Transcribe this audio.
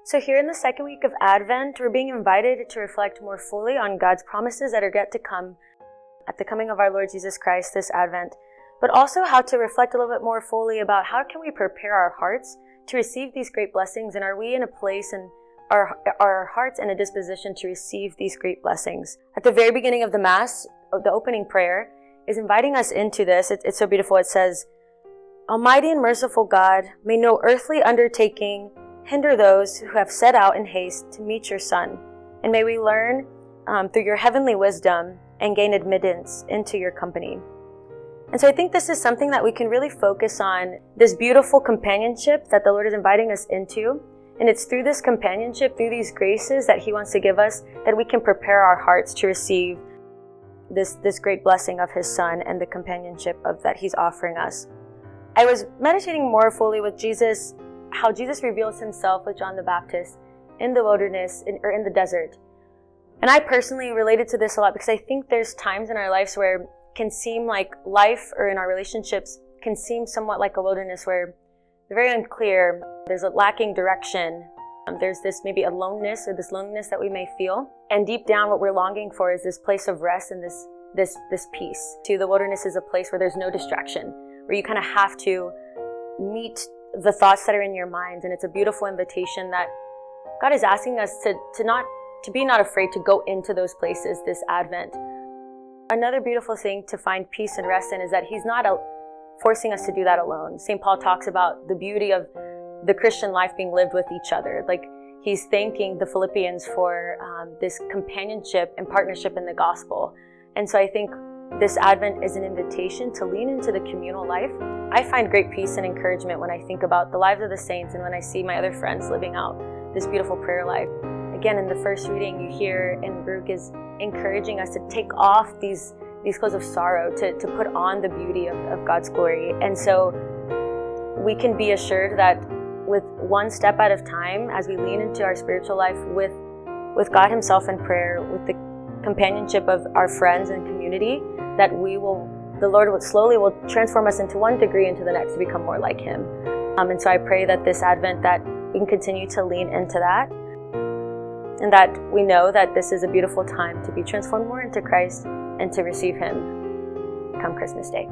So here in the second week of Advent, we're being invited to reflect more fully on God's promises that are yet to come at the coming of our Lord Jesus Christ this Advent, but also how to reflect a little bit more fully about how can we prepare our hearts to receive these great blessings, and are we in a place in our hearts in a disposition to receive these great blessings. At the very beginning of the Mass, the opening prayer is inviting us into this. It's so beautiful. It says, "Almighty and merciful God, may no earthly undertaking hinder those who have set out in haste to meet your Son, and may we learn through your heavenly wisdom and gain admittance into your company." And so I think this is something that we can really focus on, this beautiful companionship that the Lord is inviting us into. And it's through this companionship, through these graces that He wants to give us, that we can prepare our hearts to receive this great blessing of His Son and the companionship that He's offering us. I was meditating more fully with Jesus, how Jesus reveals Himself with John the Baptist in the wilderness or in the desert. And I personally related to this a lot because I think there's times in our lives where it can seem like life or in our relationships can seem somewhat like a wilderness where they're very unclear, there's a lacking direction, there's this maybe aloneness or this loneliness that we may feel. And deep down what we're longing for is this place of rest and this peace. To the wilderness is a place where there's no distraction, where you kind of have to meet the thoughts that are in your mind. And it's a beautiful invitation that God is asking us to be not afraid to go into those places this Advent. Another beautiful thing to find peace and rest in is that He's not forcing us to do that alone. St. Paul talks about the beauty of the Christian life being lived with each other. Like, he's thanking the Philippians for this companionship and partnership in the gospel. And so I think this Advent is an invitation to lean into the communal life. I find great peace and encouragement when I think about the lives of the saints and when I see my other friends living out this beautiful prayer life. Again, in the first reading, you hear, and Brooke is encouraging us to take off these clothes of sorrow, to put on the beauty of God's glory. And so we can be assured that with one step at a time, as we lean into our spiritual life with God Himself in prayer, with the companionship of our friends and community, that the Lord will transform us into one degree into the next to become more like Him. And so I pray that this Advent that we can continue to lean into that, and that we know that this is a beautiful time to be transformed more into Christ and to receive Him come Christmas Day.